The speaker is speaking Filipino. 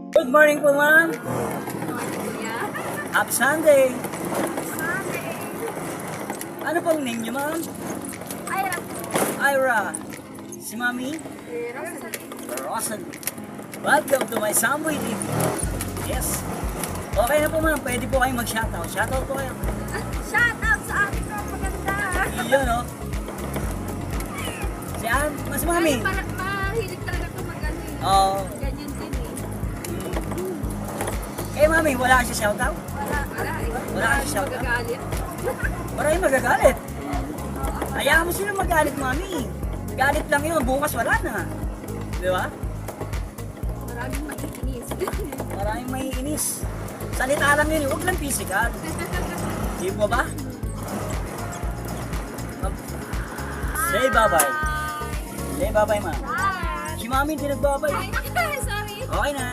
Good morning po, ma'am. Happy Sunday. Ano pong name niyo, ma'am? Ira. Si Mami? Rosalie. Welcome to my Samboy TV. Yes. Okay na po, ma'am. Pwede po kayong mag-shoutout. Shoutout po kayo. Shout out sa ating mga maganda. Iyon, no? Si Mas Mami. Ay, parang mahilig talaga ito mag-ano eh. Oo. Ganyan din eh. Eh, Mami, wala ka siya shoutout? Wala eh. Wala ka siya shoutout? Magagalit. Maraming magagalit. Hayaan mo sila magalit, Mami. Galit lang yun. Bukas wala na. Di ba? Maraming maiinis. Maraming maiinis. Salita lang yun. Huwag lang physical. Di mo ba? Say bye-bye. Say bye-bye, ma. Bye. Si Mami hindi nagbabay. Ay, sorry. Okay na.